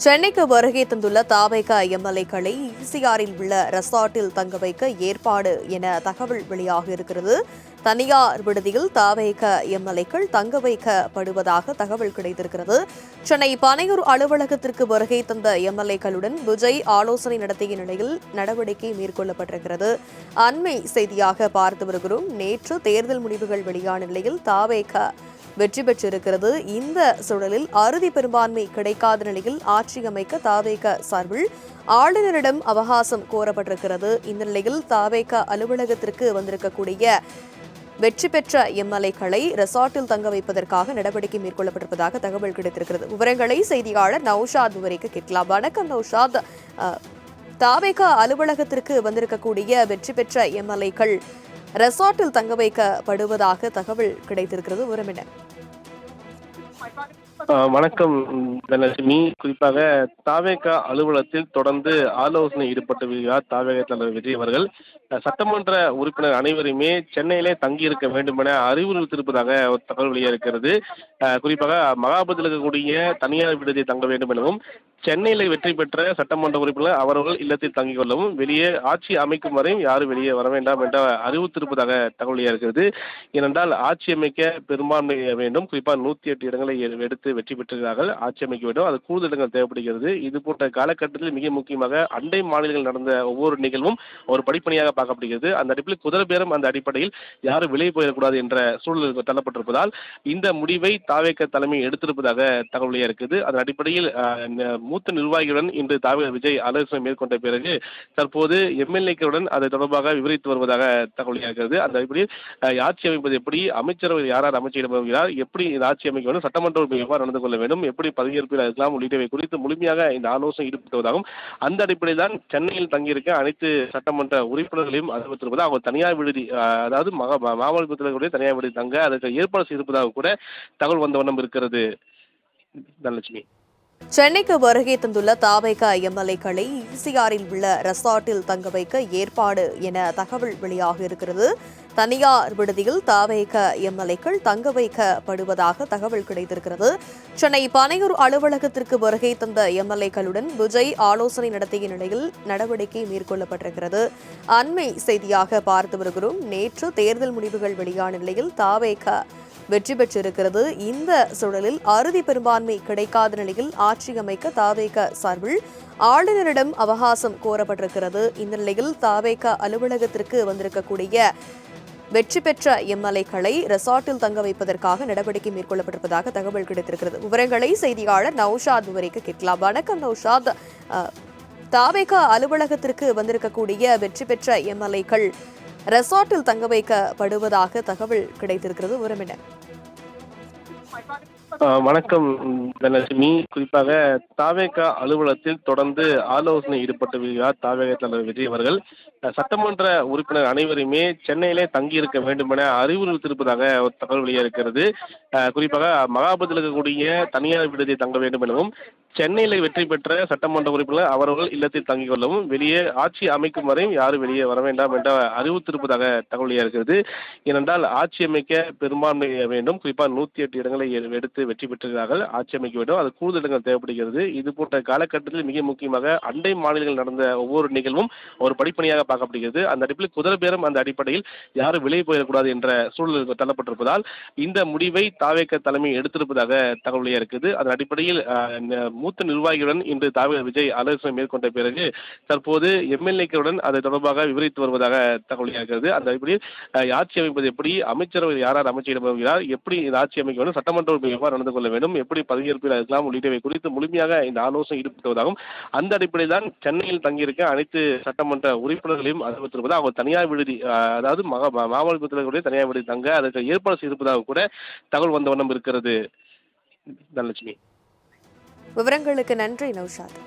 சென்னைக்கு வருகை தந்துள்ள தாவேக எம்எல்ஏக்களை ஈசிஆரில் உள்ள ரெசார்ட்டில் தங்க வைக்க ஏற்பாடு என தகவல் வெளியாக இருக்கிறது. தனியார் விடுதியில் தாவேக எம்எல்ஏக்கள் தங்க வைக்கப்படுவதாக தகவல் கிடைத்திருக்கிறது. சென்னை பனையூர் அலுவலகத்திற்கு வருகை தந்த எம்எல்ஏக்களுடன் விஜய் ஆலோசனை நடத்திய நிலையில் நடவடிக்கை மேற்கொள்ளப்பட்டிருக்கிறது. அண்மை செய்தியாக பார்த்து வருகிறோம். நேற்று தேர்தல் முடிவுகள் வெளியான நிலையில் தாவேக வெற்றி பெற்றிருக்கிறது. இந்த சூழலில் அறுதி பெரும்பான்மை கிடைக்காத நிலையில் ஆட்சி அமைக்க தாவேக சார்பில் ஆளுநரிடம் அவகாசம் கோரப்பட்டிருக்கிறது. இந்த நிலையில் தாவேக அலுவலகத்திற்கு வந்திருக்கக்கூடிய வெற்றி பெற்ற எம்எல்ஏக்களை ரெசார்ட்டில் தங்க வைப்பதற்காக நடவடிக்கை மேற்கொள்ளப்பட்டிருப்பதாக தகவல் கிடைத்திருக்கிறது. விவரங்களை செய்தியாளர் நௌஷாத் வரைக்கும் கேட்கலாம். வணக்கம் நௌஷாத். தாவேக அலுவலகத்திற்கு வந்திருக்கக்கூடிய வெற்றி பெற்ற எம்எல்ஏக்கள் ரெசார்ட்டில் தங்க வைக்கப்படுவதாக தகவல் கிடைத்திருக்கிறது. விவரம் என்ன? வணக்கம் தனலட்சுமி. குறிப்பாக தாவேக அலுவலகத்தில் தொடர்ந்து ஆலோசனை ஈடுபட்டு வருகிறார் தாவேக தலைவர் விஜய் அவர்கள். சட்டமன்ற உறுப்பினர் அனைவருமே சென்னையிலே தங்கியிருக்க வேண்டும் என அறிவுறுத்திருப்பதாக ஒரு தகவல் வெளியாக இருக்கிறது. குறிப்பாக மகாபத்தில் இருக்கக்கூடிய தனியார் விடுதியை தங்க வேண்டும் எனவும், சென்னையில் வெற்றி பெற்ற சட்டமன்ற உறுப்பினர் அவர்கள் இல்லத்தில் தங்கிக் கொள்ளவும், வெளியே ஆட்சி அமைக்கும் வரையும் யாரும் வெளியே வர வேண்டாம் என்ற அறிவுறுத்திருப்பதாக தகவல் வெளியாக இருக்கிறது. ஏனென்றால் ஆட்சி அமைக்க பெரும்பான்மை வேண்டும். குறிப்பாக 108 இடங்களை எடுத்து வெற்றி பெற்றிருக்கிறார்கள். ஆட்சி அமைக்க வேண்டும், அது கூடுதல் இடங்கள் தேவைப்படுகிறது. இது போன்ற காலகட்டத்தில் மிக முக்கியமாக அண்டை மாநிலங்கள் நடந்த ஒவ்வொரு நிகழ்வும் ஒரு படிப்பணியாக பார்க்கப்படுகிறது. அந்த அடிப்படையில் குதிரை பேரம் அந்த அடிப்படையில் யாரும் வெளியே போயிடக்கூடாது என்ற சூழல் தள்ளப்பட்டிருப்பதால் இந்த முடிவை தாவேக தலைமை எடுத்திருப்பதாக தகவல் வெளியாக இருக்குது. அதன் அடிப்படையில் மூத்த நிர்வாகிகளுடன் இன்று தாவேக விஜய் ஆலோசனை மேற்கொண்ட பிறகு தற்போது எம்எல்ஏக்களுடன் அது தொடர்பாக விவரித்து வருவதாக தகவல் வெளியாகிறது. அந்த அடிப்படையில் ஆட்சி அமைப்பது எப்படி, அமைச்சரவை யாரார் அமைச்சரிடம் வருகிறார், எப்படி இந்த ஆட்சி அமைக்க வேண்டும், சட்டமன்ற எவ்வாறு நடந்து கொள்ள வேண்டும், எப்படி பதவியேற்பில் இருக்கலாம் உள்ளிட்டவை குறித்து முழுமையாக இந்த ஆலோசனை ஈடுபட்டுவதாகவும், அந்த அடிப்படையில் தான் சென்னையில் தங்கியிருக்க அனைத்து சட்டமன்ற உறுப்பினர்களையும் அறிவித்திருப்பது அவங்க தனியார் விடுதி, அதாவது மாமல்லபுரத்தில் தனியார் விடுதி தங்க அதற்கு ஏற்பாடு செய்திருப்பதாக கூட தகவல் வந்த வண்ணம் இருக்கிறது. தனலட்சுமி. சென்னைக்கு வருகை தந்துள்ள தாவேக எம்எல்ஏக்களை ஈசிஆரில் உள்ள ரெசார்ட்டில் தங்க வைக்க ஏற்பாடு என தகவல் வெளியாக இருக்கிறது. தனியார் விடுதியில் தாவேக எம்எல்ஏக்கள் தங்க வைக்கப்படுவதாக தகவல் கிடைத்திருக்கிறது. சென்னை பனையூர் அலுவலகத்திற்கு வருகை தந்த எம்எல்ஏக்களுடன் விஜய் ஆலோசனை நடத்திய நிலையில் நடவடிக்கை மேற்கொள்ளப்பட்டிருக்கிறது. அண்மை செய்தியாக பார்த்து வருகிறோம். நேற்று தேர்தல் முடிவுகள் வெளியான நிலையில் தாவேக வெற்றி பெற்றிருக்கிறது. இந்த சூழலில் அறுதி பெரும்பான்மை கிடைக்காத நிலையில் ஆட்சி அமைக்க தாவேக சார்பில் ஆளுநரிடம் அவகாசம் கோரப்பட்டிருக்கிறது. இந்த நிலையில் தாவேக அலுவலகத்திற்கு வந்திருக்கக்கூடிய வெற்றி பெற்ற எம்எல்ஏக்களை ரெசார்ட்டில் தங்க வைப்பதற்காக நடவடிக்கை மேற்கொள்ளப்பட்டிருப்பதாக தகவல் கிடைத்திருக்கிறது. விவரங்களை செய்தியாளர் நௌஷாத் வரைக்கும் கேட்கலாம். வணக்கம் நௌஷாத். தாவேக அலுவலகத்திற்கு வந்திருக்கக்கூடிய வெற்றி பெற்ற எம்எல்ஏக்கள் ரெசார்ட்டில் தங்க வைக்கப்படுவதாக தகவல் கிடைத்திருக்கிறது. விவரம் என்ன? வணக்கம் தனலட்சுமி. குறிப்பாக தாவேக அலுவலகத்தில் தொடர்ந்து ஆலோசனை ஈடுபட்டு வருகிறார் தாவேக தலைவர் விஜய் அவர்கள். சட்டமன்ற உறுப்பினர் அனைவருமே சென்னையிலே தங்கியிருக்க வேண்டும் என அறிவுறுத்திருப்பதாக ஒரு தகவல் வெளியாக இருக்கிறது. குறிப்பாக மகாபத்தில் இருக்கக்கூடிய தனியார் விடுதியை தங்க வேண்டும் எனவும், சென்னையில் வெற்றி பெற்ற சட்டமன்ற உறுப்பினர் அவர்கள் இல்லத்தில் தங்கிக் கொள்ளவும், வெளியே ஆட்சி அமைக்கும் வரையும் யாரும் வெளியே வர வேண்டாம் என்ற அறிவுறுத்திருப்பதாக தகவல் வெளியாக இருக்கிறது. ஏனென்றால் ஆட்சி அமைக்க பெரும்பான்மை வேண்டும். குறிப்பாக 108 இடங்களை எடுத்து வெற்றி பெற்றிருக்கிறார்கள். ஆட்சி அமைக்க வேண்டும், அது கூடுதல் இடங்கள் தேவைப்படுகிறது. இது போன்ற காலகட்டத்தில் மிக முக்கியமாக அண்டை மாநிலங்கள் நடந்த ஒவ்வொரு நிகழ்வும் ஒரு படிப்பணியாக பார்க்கப்படுகிறது. அந்த அடிப்படையில் குதிரை பேரம் அந்த அடிப்படையில் யாரும் வெளியே போயிடக்கூடாது என்ற சூழல் தள்ளப்பட்டிருப்பதால் இந்த முடிவை தாவேக தலைமை எடுத்திருப்பதாக தகவல் வெளியாக இருக்குது. அதன் அடிப்படையில் மூத்த நிர்வாகிகளுடன் இன்று தாவேக விஜய் ஆலோசனை மேற்கொண்ட பிறகு தற்போது எம்எல்ஏக்களுடன் அது தொடர்பாக விவரித்து வருவதாக தகவல் வெளியாகிறது. அந்த அடிப்படையில் ஆட்சி அமைப்பது எப்படி, அமைச்சரவை யாரார் அமைச்சரிடம் வருகிறார், எப்படி இந்த ஆட்சி அமைக்க வேண்டும், சட்டமன்ற எவ்வாறு நடந்து கொள்ள வேண்டும், எப்படி பதவியேற்பில் இருக்கலாம் உள்ளிட்டவை குறித்து முழுமையாக இந்த ஆலோசனை ஈடுபட்டுவதாகவும், அந்த அடிப்படையில் தான் சென்னையில் தங்கியிருக்க அனைத்து சட்டமன்ற உறுப்பினர்களையும் அறிவித்திருப்பது அவங்க தனியார் விடுதி, அதாவது மாமல்லபுரத்தில் தனியார் விடுதி தங்க அதற்கு ஏற்பாடு செய்திருப்பதாக கூட தகவல் வந்த வண்ணம் இருக்கிறது. தனலட்சுமி. விவரங்களுக்கு நன்றி நௌஷாத்.